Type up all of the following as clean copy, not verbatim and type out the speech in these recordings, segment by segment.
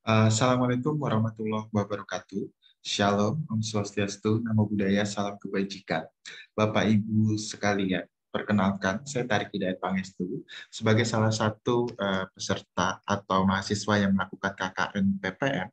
Assalamualaikum warahmatullahi wabarakatuh. Shalom, Om Swastiastu, Namo Buddhaya, Salam Kebajikan. Bapak Ibu sekalian, perkenalkan saya Tarik Hidayat Pangestu sebagai salah satu peserta atau mahasiswa yang melakukan KKN PPM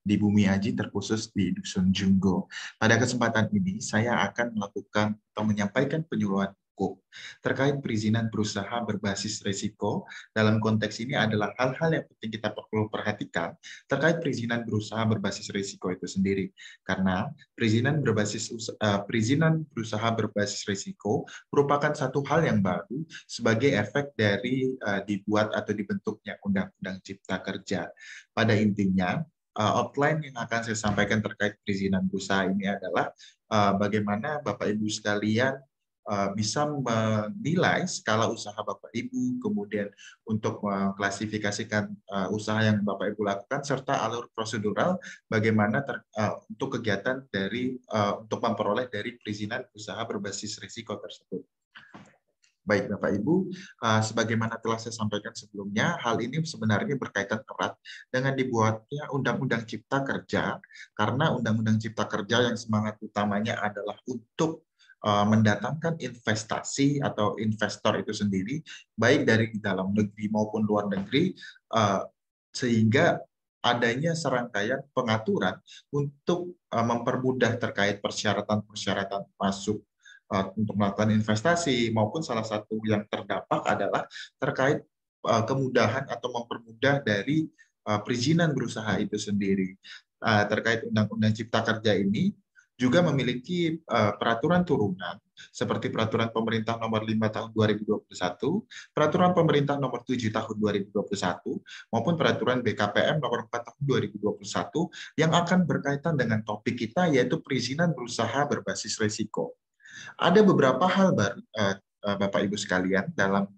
di Bumi Aji terkhusus di Dusun Junggo. Pada kesempatan ini saya akan melakukan atau menyampaikan penyuluhan hukum terkait perizinan berusaha berbasis risiko. Dalam konteks ini adalah hal-hal yang penting kita perlu perhatikan terkait perizinan berusaha berbasis risiko itu sendiri. Karena perizinan berusaha berbasis risiko merupakan satu hal yang baru sebagai efek dari dibuat atau dibentuknya Undang-Undang Cipta Kerja. Pada intinya, outline yang akan saya sampaikan terkait perizinan berusaha ini adalah bagaimana Bapak Ibu sekalian bisa menilai skala usaha Bapak Ibu, kemudian untuk mengklasifikasikan usaha yang Bapak Ibu lakukan, serta alur prosedural bagaimana untuk kegiatan untuk memperoleh dari perizinan usaha berbasis risiko tersebut. Baik Bapak Ibu, sebagaimana telah saya sampaikan sebelumnya, hal ini sebenarnya berkaitan erat dengan dibuatnya Undang-Undang Cipta Kerja, karena Undang-Undang Cipta Kerja yang semangat utamanya adalah untuk mendatangkan investasi atau investor itu sendiri, baik dari dalam negeri maupun luar negeri, sehingga adanya serangkaian pengaturan untuk mempermudah terkait persyaratan-persyaratan masuk untuk melakukan investasi, maupun salah satu yang terdampak adalah terkait kemudahan atau mempermudah dari perizinan berusaha itu sendiri. Terkait Undang-Undang Cipta Kerja ini juga memiliki peraturan turunan seperti Peraturan Pemerintah Nomor 5 Tahun 2021, Peraturan Pemerintah Nomor 7 Tahun 2021, maupun Peraturan BKPM Nomor 4 Tahun 2021 yang akan berkaitan dengan topik kita, yaitu perizinan berusaha berbasis risiko. Ada beberapa hal baru, Bapak Ibu sekalian, dalam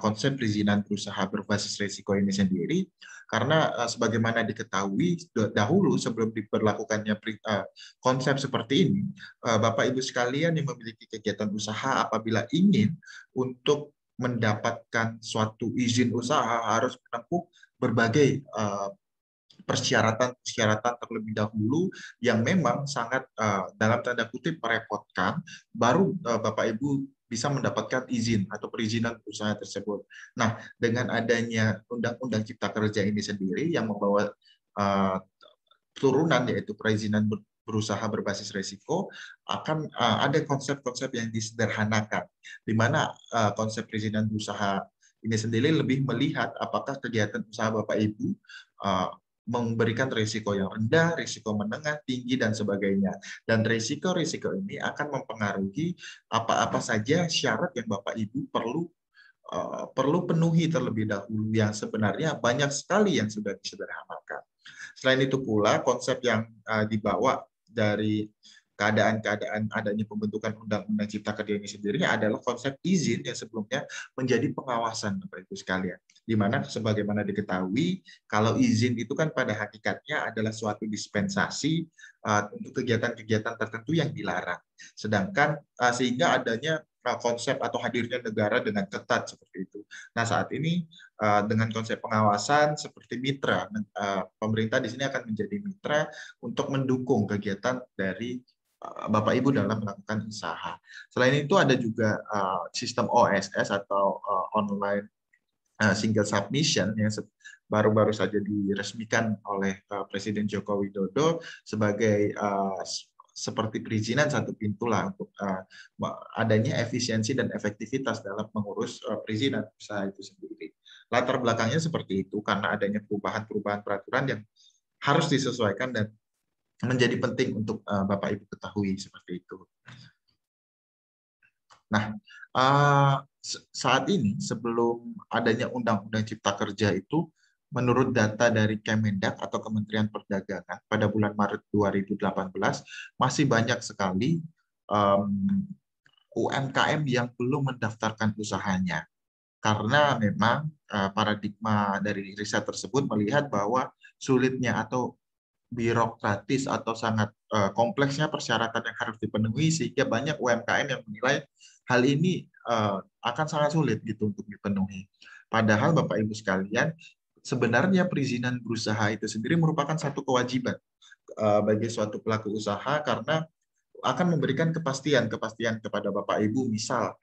konsep perizinan berusaha berbasis risiko ini sendiri, karena sebagaimana diketahui dahulu sebelum diberlakukannya konsep seperti ini, Bapak Ibu sekalian yang memiliki kegiatan usaha apabila ingin untuk mendapatkan suatu izin usaha harus menempuh berbagai persyaratan-persyaratan terlebih dahulu yang memang sangat dalam tanda kutip merepotkan, baru Bapak Ibu bisa mendapatkan izin atau perizinan usaha tersebut. Nah, dengan adanya Undang-Undang Cipta Kerja ini sendiri yang membawa turunan yaitu perizinan berusaha berbasis risiko, akan ada konsep-konsep yang disederhanakan, di mana konsep perizinan berusaha ini sendiri lebih melihat apakah kegiatan usaha Bapak Ibu memberikan risiko yang rendah, risiko menengah, tinggi, dan sebagainya. Dan risiko-risiko ini akan mempengaruhi apa-apa saja syarat yang Bapak Ibu perlu penuhi terlebih dahulu, yang sebenarnya banyak sekali yang sudah disederhanakan. Selain itu pula, konsep yang dibawa dari keadaan-keadaan adanya pembentukan Undang-Undang Cipta Kerja ini sendiri adalah konsep izin yang sebelumnya menjadi pengawasan, Bapak Ibu sekalian. Di mana sebagaimana diketahui, kalau izin itu kan pada hakikatnya adalah suatu dispensasi untuk kegiatan-kegiatan tertentu yang dilarang. Sedangkan sehingga adanya konsep atau hadirnya negara dengan ketat seperti itu. Nah, saat ini dengan konsep pengawasan seperti mitra, pemerintah di sini akan menjadi mitra untuk mendukung kegiatan dari Bapak Ibu dalam melakukan usaha. Selain itu ada juga sistem OSS atau online single submission yang baru-baru saja diresmikan oleh Presiden Joko Widodo sebagai seperti perizinan satu pintu lah untuk adanya efisiensi dan efektivitas dalam mengurus perizinan usaha itu sendiri. Latar belakangnya seperti itu karena adanya perubahan-perubahan peraturan yang harus disesuaikan dan menjadi penting untuk Bapak Ibu ketahui seperti itu. Nah, saat ini sebelum adanya Undang-Undang Cipta Kerja itu, menurut data dari Kemendak atau Kementerian Perdagangan pada bulan Maret 2018, masih banyak sekali UMKM yang belum mendaftarkan usahanya. Karena memang paradigma dari riset tersebut melihat bahwa sulitnya atau birokratis atau sangat kompleksnya persyaratan yang harus dipenuhi, sehingga banyak UMKM yang menilai hal ini akan sangat sulit gitu untuk dipenuhi. Padahal Bapak Ibu sekalian, sebenarnya perizinan berusaha itu sendiri merupakan satu kewajiban bagi suatu pelaku usaha karena akan memberikan kepastian kepada Bapak Ibu, misal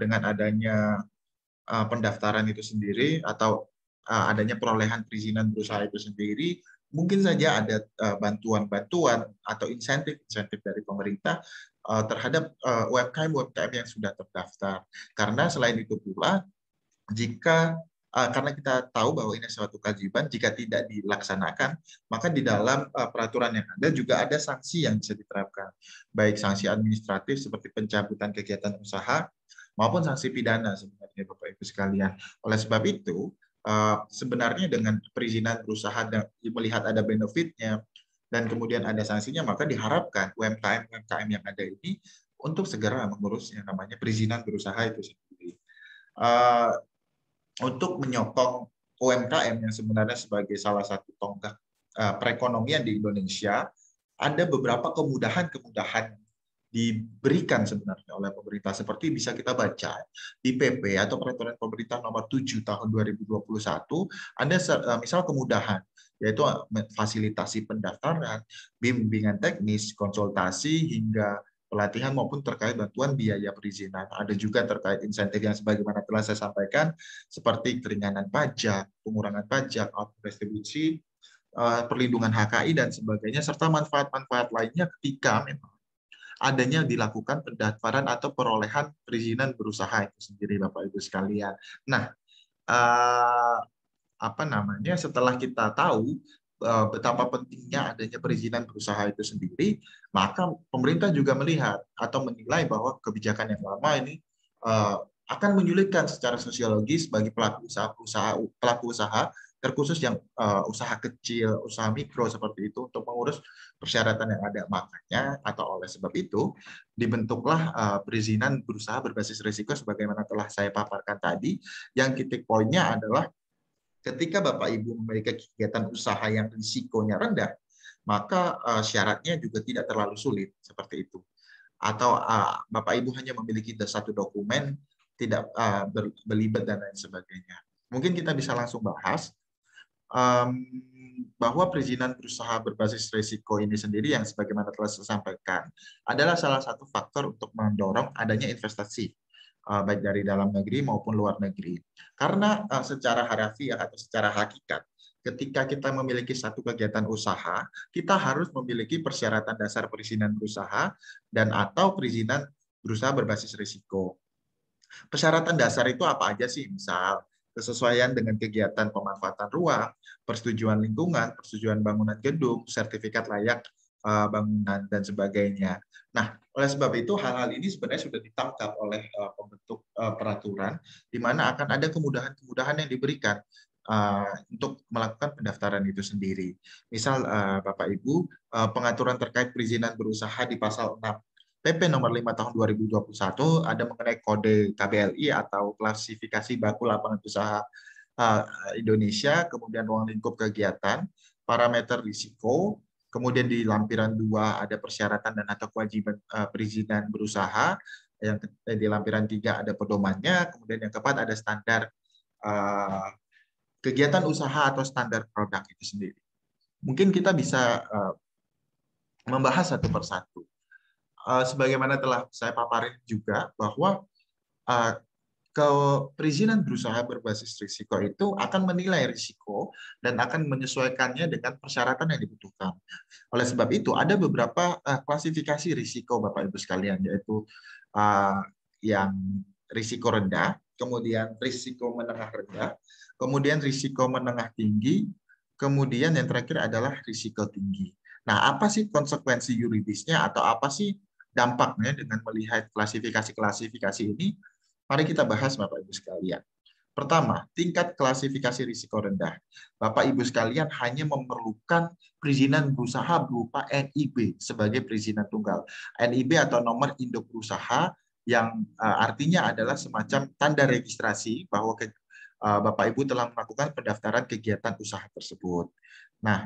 dengan adanya pendaftaran itu sendiri atau adanya perolehan perizinan berusaha itu sendiri, mungkin saja ada bantuan-bantuan atau insentif-insentif dari pemerintah terhadap UMKM-UMKM yang sudah terdaftar. Karena selain itu pula, jika karena kita tahu bahwa ini suatu kewajiban, jika tidak dilaksanakan, maka di dalam peraturan yang ada juga ada sanksi yang bisa diterapkan, baik sanksi administratif seperti pencabutan kegiatan usaha maupun sanksi pidana sebenarnya Bapak Ibu sekalian. Oleh sebab itu, sebenarnya dengan perizinan berusaha dan melihat ada benefitnya dan kemudian ada sanksinya, maka diharapkan UMKM-UMKM yang ada ini untuk segera mengurus yang namanya perizinan berusaha itu sendiri. Untuk menyokong UMKM yang sebenarnya sebagai salah satu tonggak perekonomian di Indonesia, ada beberapa kemudahan-kemudahan diberikan sebenarnya oleh pemerintah, seperti bisa kita baca di PP atau Peraturan Pemerintah Nomor 7 Tahun 2021, ada misal kemudahan, yaitu fasilitasi pendaftaran, bimbingan teknis, konsultasi, hingga pelatihan maupun terkait bantuan biaya perizinan. Ada juga terkait insentif yang sebagaimana telah saya sampaikan, seperti keringanan pajak, pengurangan pajak, restitusi, perlindungan HKI, dan sebagainya, serta manfaat-manfaat lainnya ketika memang adanya dilakukan pendaftaran atau perolehan perizinan berusaha itu sendiri, Bapak Ibu sekalian. Nah, setelah kita tahu betapa pentingnya adanya perizinan berusaha itu sendiri, maka pemerintah juga melihat atau menilai bahwa kebijakan yang lama ini akan menyulitkan secara sosiologis bagi pelaku usaha terkhusus yang usaha kecil, usaha mikro seperti itu untuk mengurus persyaratan yang ada. Makanya atau oleh sebab itu dibentuklah perizinan berusaha berbasis risiko sebagaimana telah saya paparkan tadi, yang titik poinnya adalah ketika Bapak Ibu memiliki kegiatan usaha yang risikonya rendah, maka syaratnya juga tidak terlalu sulit seperti itu. Atau Bapak Ibu hanya memiliki satu dokumen, tidak berlibat dan lain sebagainya. Mungkin kita bisa langsung bahas bahwa perizinan berusaha berbasis risiko ini sendiri yang sebagaimana telah saya sampaikan adalah salah satu faktor untuk mendorong adanya investasi baik dari dalam negeri maupun luar negeri. Karena secara harafiah atau secara hakikat, ketika kita memiliki satu kegiatan usaha, kita harus memiliki persyaratan dasar perizinan berusaha dan atau perizinan berusaha berbasis risiko. Persyaratan dasar itu apa aja sih? Misal, kesesuaian dengan kegiatan pemanfaatan ruang, persetujuan lingkungan, persetujuan bangunan gedung, sertifikat layak bangunan, dan sebagainya. Nah, oleh sebab itu hal-hal ini sebenarnya sudah ditangkap oleh pembentuk peraturan, di mana akan ada kemudahan-kemudahan yang diberikan untuk melakukan pendaftaran itu sendiri. Misal, Bapak Ibu, pengaturan terkait perizinan berusaha di pasal 6 PP nomor 5 tahun 2021 ada mengenai kode KBLI atau klasifikasi baku lapangan usaha Indonesia, kemudian ruang lingkup kegiatan, parameter risiko, kemudian di lampiran 2 ada persyaratan dan atau kewajiban perizinan berusaha, yang di lampiran 3 ada pedomannya, kemudian yang keempat ada standar kegiatan usaha atau standar produk itu sendiri. Mungkin kita bisa membahas satu persatu. Sebagaimana telah saya paparin juga bahwa perizinan berusaha berbasis risiko itu akan menilai risiko dan akan menyesuaikannya dengan persyaratan yang dibutuhkan. Oleh sebab itu, ada beberapa klasifikasi risiko, Bapak Ibu sekalian, yaitu yang risiko rendah, kemudian risiko menengah rendah, kemudian risiko menengah tinggi, kemudian yang terakhir adalah risiko tinggi. Nah, apa sih konsekuensi yuridisnya atau apa sih dampaknya dengan melihat klasifikasi-klasifikasi ini? Mari kita bahas, Bapak Ibu sekalian. Pertama, tingkat klasifikasi risiko rendah. Bapak Ibu sekalian hanya memerlukan perizinan berusaha berupa NIB sebagai perizinan tunggal. NIB atau nomor induk berusaha yang artinya adalah semacam tanda registrasi bahwa Bapak Ibu telah melakukan pendaftaran kegiatan usaha tersebut. Nah,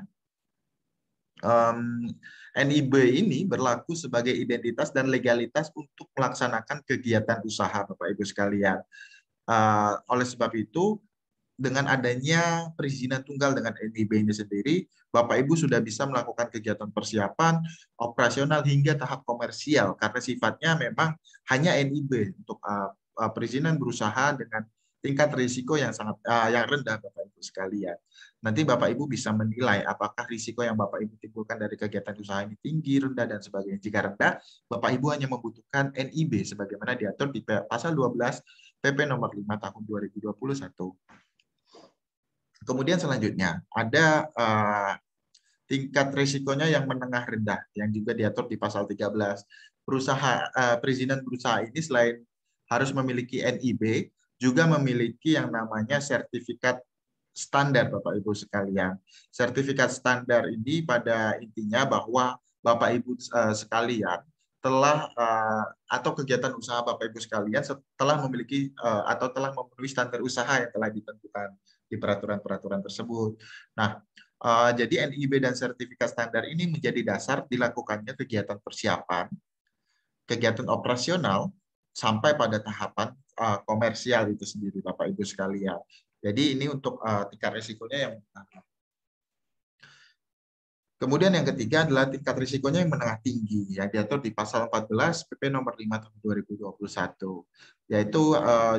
NIB ini berlaku sebagai identitas dan legalitas untuk melaksanakan kegiatan usaha, Bapak Ibu sekalian. Oleh sebab itu, dengan adanya perizinan tunggal dengan NIB ini sendiri, Bapak Ibu sudah bisa melakukan kegiatan persiapan, operasional hingga tahap komersial karena sifatnya memang hanya NIB untuk perizinan berusaha dengan tingkat risiko yang sangat yang rendah Bapak Ibu sekalian. Nanti Bapak Ibu bisa menilai apakah risiko yang Bapak Ibu timbulkan dari kegiatan usaha ini tinggi, rendah dan sebagainya. Jika rendah, Bapak Ibu hanya membutuhkan NIB sebagaimana diatur di pasal 12 PP nomor 5 tahun 2021. Kemudian selanjutnya ada tingkat risikonya yang menengah rendah yang juga diatur di pasal 13. Perizinan berusaha ini selain harus memiliki NIB, juga memiliki yang namanya sertifikat standar Bapak Ibu sekalian. Sertifikat standar ini pada intinya bahwa Bapak Ibu sekalian telah atau kegiatan usaha Bapak Ibu sekalian setelah memiliki atau telah memenuhi standar usaha yang telah ditentukan di peraturan-peraturan tersebut. Nah, jadi NIB dan sertifikat standar ini menjadi dasar dilakukannya kegiatan persiapan, kegiatan operasional, sampai pada tahapan komersial itu sendiri, Bapak Ibu sekalian. Jadi ini untuk tingkat risikonya yang pertama. Kemudian yang ketiga adalah tingkat risikonya yang menengah tinggi, yang diatur di pasal 14 PP nomor 5 tahun 2021, yaitu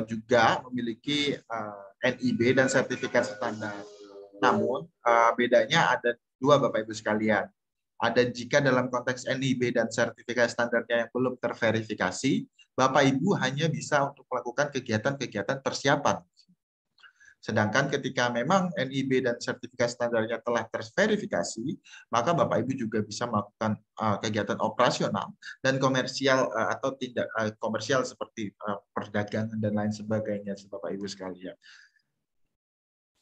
juga memiliki NIB dan sertifikat standar. Namun bedanya ada dua Bapak Ibu sekalian. Ada jika dalam konteks NIB dan sertifikat standarnya yang belum terverifikasi, Bapak Ibu hanya bisa untuk melakukan kegiatan-kegiatan persiapan. Sedangkan ketika memang NIB dan sertifikat standarnya telah terverifikasi, maka Bapak Ibu juga bisa melakukan kegiatan operasional dan komersial atau tindak komersial seperti perdagangan dan lain sebagainya, Bapak Ibu sekalian.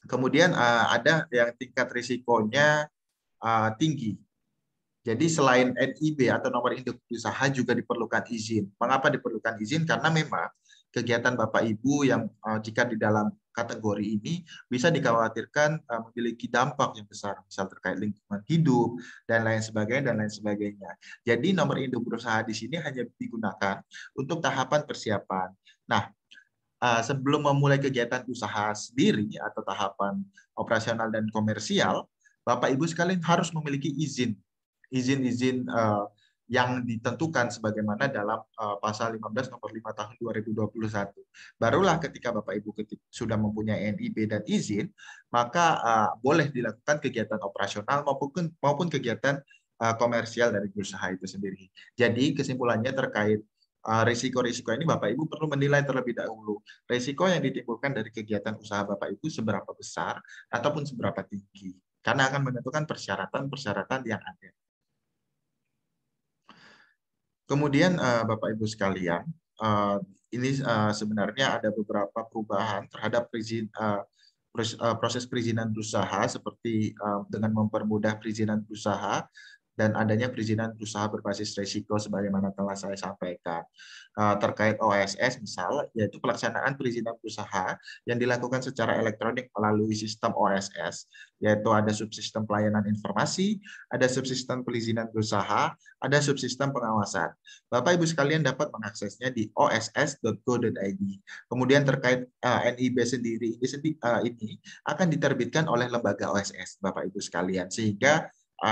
Kemudian ada yang tingkat risikonya tinggi. Jadi selain NIB atau nomor induk usaha juga diperlukan izin. Mengapa diperlukan izin? Karena memang kegiatan Bapak Ibu yang jika di dalam kategori ini bisa dikhawatirkan memiliki dampak yang besar, misal terkait lingkungan hidup dan lain sebagainya dan lain sebagainya. Jadi nomor induk berusaha di sini hanya digunakan untuk tahapan persiapan. Nah, sebelum memulai kegiatan usaha sendiri atau tahapan operasional dan komersial, Bapak Ibu sekalian harus memiliki izin-izin yang ditentukan sebagaimana dalam pasal 15 nomor 5 tahun 2021. Barulah ketika Bapak Ibu sudah mempunyai NIB dan izin, maka boleh dilakukan kegiatan operasional maupun kegiatan komersial dari usaha itu sendiri. Jadi kesimpulannya terkait risiko-risiko ini Bapak Ibu perlu menilai terlebih dahulu. Risiko yang ditimbulkan dari kegiatan usaha Bapak Ibu seberapa besar ataupun seberapa tinggi. Karena akan menentukan persyaratan-persyaratan yang ada. Kemudian Bapak Ibu sekalian, ini sebenarnya ada beberapa perubahan terhadap proses perizinan berusaha seperti dengan mempermudah perizinan berusaha dan adanya perizinan berusaha berbasis risiko sebagaimana telah saya sampaikan. Terkait OSS misal, yaitu pelaksanaan perizinan berusaha yang dilakukan secara elektronik melalui sistem OSS, yaitu ada subsistem pelayanan informasi, ada subsistem perizinan berusaha, ada subsistem pengawasan. Bapak Ibu sekalian dapat mengaksesnya di oss.go.id. Kemudian terkait NIB sendiri ini akan diterbitkan oleh lembaga OSS, Bapak Ibu sekalian, sehingga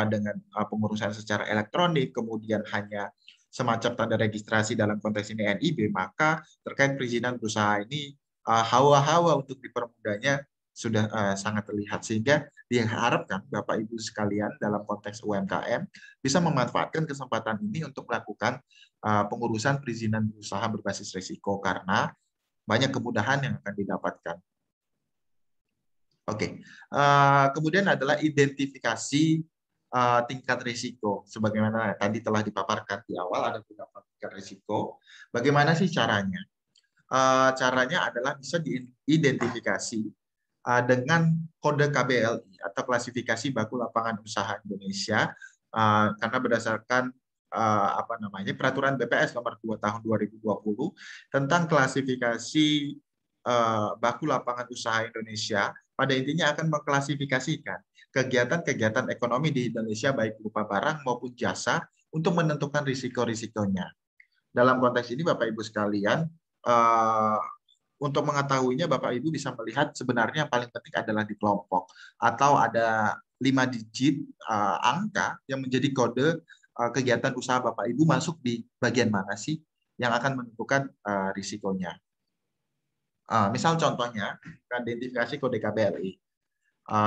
dengan pengurusan secara elektronik, kemudian hanya semacam tanda registrasi dalam konteks ini NIB, maka terkait perizinan berusaha ini hawa-hawa untuk dipermudahnya sudah sangat terlihat, sehingga diharapkan Bapak Ibu sekalian dalam konteks UMKM bisa memanfaatkan kesempatan ini untuk melakukan pengurusan perizinan berusaha berbasis risiko karena banyak kemudahan yang akan didapatkan. Oke, kemudian adalah identifikasi tingkat risiko. Sebagaimana tadi telah dipaparkan di awal, ada beberapa tingkat risiko. Bagaimana sih caranya? Caranya adalah bisa diidentifikasi dengan kode KBLI atau klasifikasi baku lapangan usaha Indonesia, karena berdasarkan peraturan BPS nomor 2 tahun 2020 tentang klasifikasi baku lapangan usaha Indonesia, pada intinya akan mengklasifikasikan kegiatan-kegiatan ekonomi di Indonesia baik berupa barang maupun jasa untuk menentukan risiko-risikonya. Dalam konteks ini Bapak Ibu sekalian, untuk mengetahuinya Bapak Ibu bisa melihat sebenarnya yang paling penting adalah di kelompok atau ada 5 digit angka yang menjadi kode kegiatan usaha Bapak Ibu masuk di bagian mana sih yang akan menentukan risikonya. Misal contohnya identifikasi kode KBLI.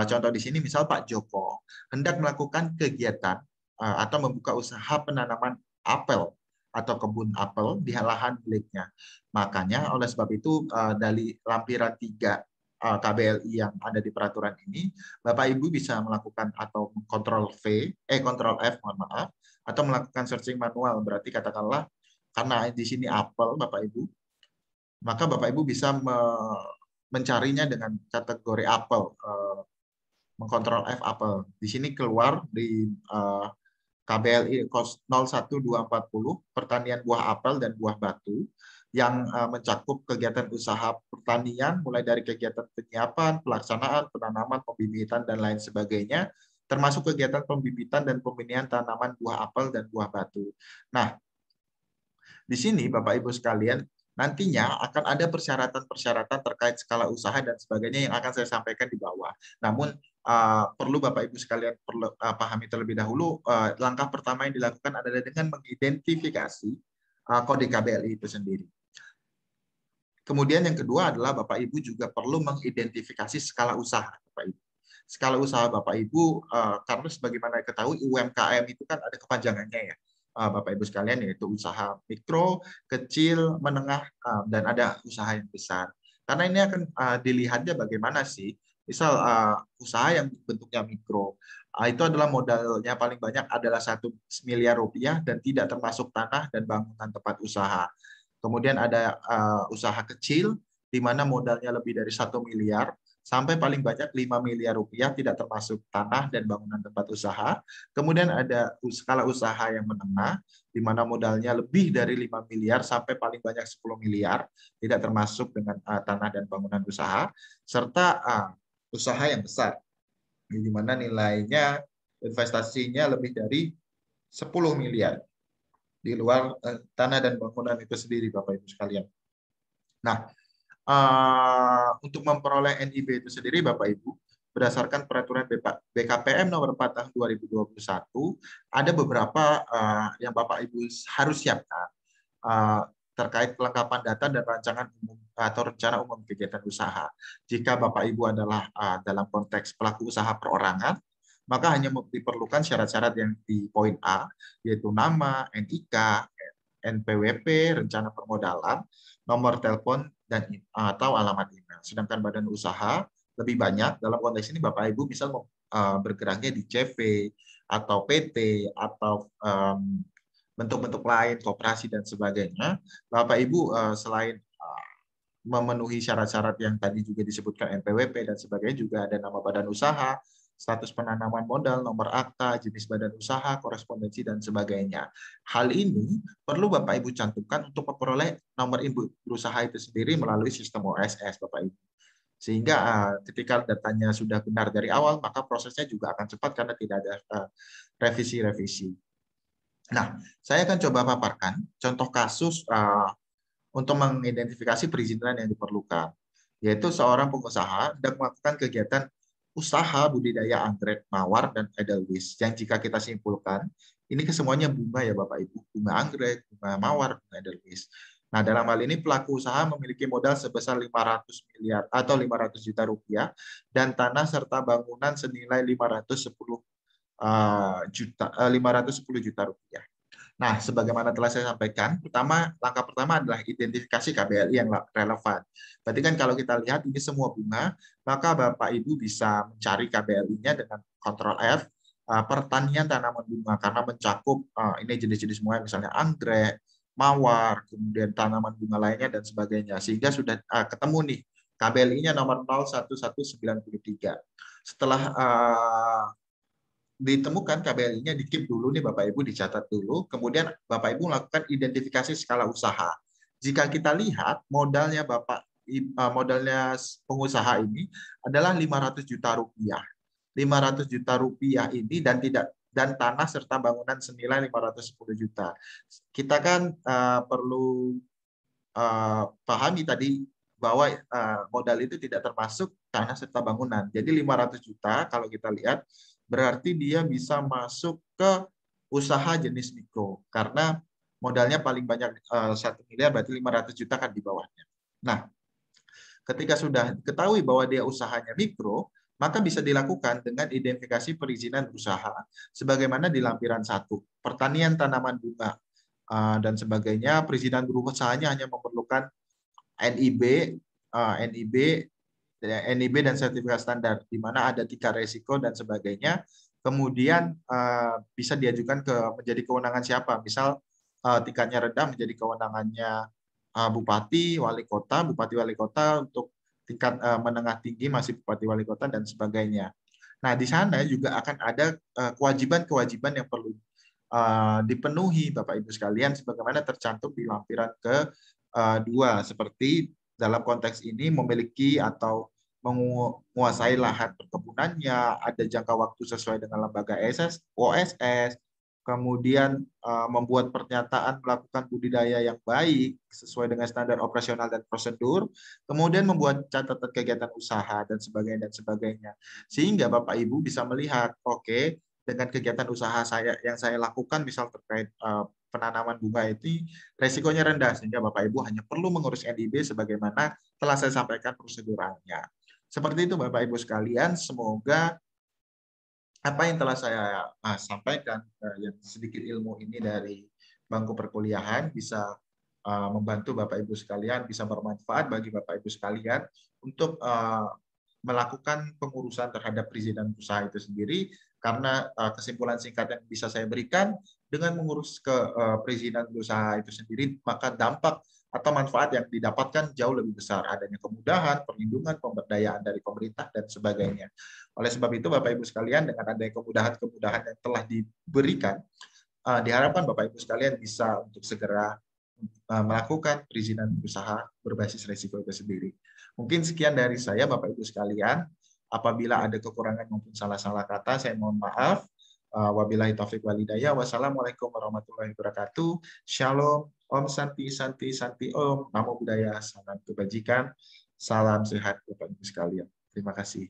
Contoh di sini misal Pak Joko hendak melakukan kegiatan atau membuka usaha penanaman apel atau kebun apel di lahan miliknya. Makanya oleh sebab itu dari lampiran 3 KBLI yang ada di peraturan ini, Bapak Ibu bisa melakukan atau kontrol F, mohon maaf, atau melakukan searching manual. Berarti katakanlah karena di sini apel Bapak Ibu, maka Bapak Ibu bisa mencarinya dengan kategori apel, mengkontrol F apel. Di sini keluar di KBLI 012440 pertanian buah apel dan buah batu yang mencakup kegiatan usaha pertanian mulai dari kegiatan penyiapan, pelaksanaan, penanaman, pembibitan dan lain sebagainya, termasuk kegiatan pembibitan dan pembenihan tanaman buah apel dan buah batu. Nah, di sini Bapak Ibu sekalian, nantinya akan ada persyaratan-persyaratan terkait skala usaha dan sebagainya yang akan saya sampaikan di bawah. Namun perlu Bapak Ibu sekalian pahami terlebih dahulu, langkah pertama yang dilakukan adalah dengan mengidentifikasi kode KBLI itu sendiri. Kemudian yang kedua adalah Bapak Ibu juga perlu mengidentifikasi skala usaha Bapak Ibu. Skala usaha Bapak Ibu, karena sebagaimana ketahui UMKM itu kan ada kepanjangannya ya. Bapak Ibu sekalian, yaitu usaha mikro, kecil, menengah, dan ada usaha yang besar. Karena ini akan dilihatnya bagaimana sih, misal usaha yang bentuknya mikro, itu adalah modalnya paling banyak adalah 1 miliar rupiah dan tidak termasuk tanah dan bangunan tempat usaha. Kemudian ada usaha kecil, di mana modalnya lebih dari 1 miliar, sampai paling banyak 5 miliar rupiah tidak termasuk tanah dan bangunan tempat usaha. Kemudian ada skala usaha yang menengah, di mana modalnya lebih dari 5 miliar sampai paling banyak 10 miliar, tidak termasuk dengan tanah dan bangunan usaha, serta usaha yang besar, di mana nilainya investasinya lebih dari 10 miliar di luar tanah dan bangunan itu sendiri, Bapak Ibu sekalian. Nah, untuk memperoleh NIB itu sendiri, Bapak Ibu, berdasarkan peraturan BKPM nomor 4 tahun 2021, ada beberapa yang Bapak Ibu harus siapkan terkait kelengkapan data dan rancangan umum atau rencana umum kegiatan usaha. Jika Bapak Ibu adalah dalam konteks pelaku usaha perorangan, maka hanya diperlukan syarat-syarat yang di poin A, yaitu nama, NIK, NPWP, rencana permodalan, nomor telepon, dan atau alamat email. Sedangkan badan usaha lebih banyak, dalam konteks ini Bapak Ibu misal bergeraknya di CV, atau PT, atau bentuk-bentuk lain, koperasi, dan sebagainya, Bapak Ibu selain memenuhi syarat-syarat yang tadi juga disebutkan NPWP dan sebagainya, juga ada nama badan usaha, status penanaman modal, nomor akta, jenis badan usaha, korespondensi, dan sebagainya. Hal ini perlu Bapak Ibu cantumkan untuk memperoleh nomor induk berusaha itu sendiri melalui sistem OSS, Bapak Ibu. Sehingga ketika datanya sudah benar dari awal, maka prosesnya juga akan cepat karena tidak ada revisi-revisi. Nah, saya akan coba paparkan contoh kasus untuk mengidentifikasi perizinan yang diperlukan, yaitu seorang pengusaha sedang melakukan kegiatan usaha budidaya anggrek, mawar, dan edelweiss, yang jika kita simpulkan, ini kesemuanya bunga ya Bapak Ibu, bunga anggrek, bunga mawar, bunga edelweiss. Nah, dalam hal ini pelaku usaha memiliki modal sebesar 500 miliar atau 500 juta rupiah dan tanah serta bangunan senilai 510 juta rupiah. Nah, sebagaimana telah saya sampaikan, langkah pertama adalah identifikasi KBLI yang relevan. Berarti kan kalau kita lihat ini semua bunga, maka Bapak Ibu bisa mencari KBLI-nya dengan Ctrl F, pertanian tanaman bunga, karena mencakup ini jenis-jenis bunga, misalnya anggrek, mawar, kemudian tanaman bunga lainnya, dan sebagainya. Sehingga sudah ketemu nih, KBLI-nya nomor 01193. Setelah ditemukan KBLI-nya, di-keep dulu nih Bapak Ibu, dicatat dulu, kemudian Bapak Ibu melakukan identifikasi skala usaha. Jika kita lihat modalnya modalnya pengusaha ini adalah 500 juta rupiah. 500 juta rupiah ini dan tanah serta bangunan senilai 510 juta. Kita kan perlu pahami tadi bahwa modal itu tidak termasuk tanah serta bangunan. Jadi 500 juta kalau kita lihat berarti dia bisa masuk ke usaha jenis mikro karena modalnya paling banyak 1 miliar, berarti 500 juta kan di bawahnya. Nah, ketika sudah ketahui bahwa dia usahanya mikro, maka bisa dilakukan dengan identifikasi perizinan berusaha sebagaimana di lampiran 1. Pertanian tanaman bunga dan sebagainya, perizinan berusahanya hanya memerlukan NIB, NIB, NIB dan sertifikat standar, di mana ada tingkat resiko dan sebagainya. Kemudian bisa diajukan menjadi kewenangan siapa. Misal tingkatnya rendah menjadi kewenangannya bupati, bupati wali kota, untuk tingkat menengah tinggi masih bupati wali kota dan sebagainya. Nah, di sana juga akan ada kewajiban-kewajiban yang perlu dipenuhi Bapak Ibu sekalian sebagaimana tercantum di lampiran ke-2, seperti dalam konteks ini memiliki atau menguasai lahan perkebunannya, ada jangka waktu sesuai dengan lembaga OSS, kemudian membuat pernyataan melakukan budidaya yang baik sesuai dengan standar operasional dan prosedur, kemudian membuat catatan kegiatan usaha dan sebagainya. Sehingga Bapak Ibu bisa melihat, oke, dengan kegiatan usaha yang saya lakukan, misal terkait penanaman bunga itu resikonya rendah, sehingga Bapak Ibu hanya perlu mengurus NIB sebagaimana telah saya sampaikan prosedurannya. Seperti itu Bapak Ibu sekalian, semoga apa yang telah saya sampaikan, yang sedikit ilmu ini dari bangku perkuliahan bisa membantu Bapak Ibu sekalian, bisa bermanfaat bagi Bapak Ibu sekalian untuk melakukan pengurusan terhadap perizinan usaha itu sendiri, karena kesimpulan singkat yang bisa saya berikan, dengan mengurus perizinan usaha itu sendiri, maka dampak atau manfaat yang didapatkan jauh lebih besar, adanya kemudahan, perlindungan, pemberdayaan dari pemerintah, dan sebagainya. Oleh sebab itu, Bapak Ibu sekalian, dengan adanya kemudahan-kemudahan yang telah diberikan, diharapkan Bapak Ibu sekalian bisa untuk segera melakukan perizinan usaha berbasis risiko itu sendiri. Mungkin sekian dari saya, Bapak Ibu sekalian. Apabila ada kekurangan maupun salah-salah kata, saya mohon maaf. Wabillahi taufiq walhidayah. Wassalamualaikum warahmatullahi wabarakatuh. Shalom. Om Santi Santi Santi Om. Namo Buddhaya. Salam kebajikan. Salam sehat Bapak Ibu sekalian. Terima kasih.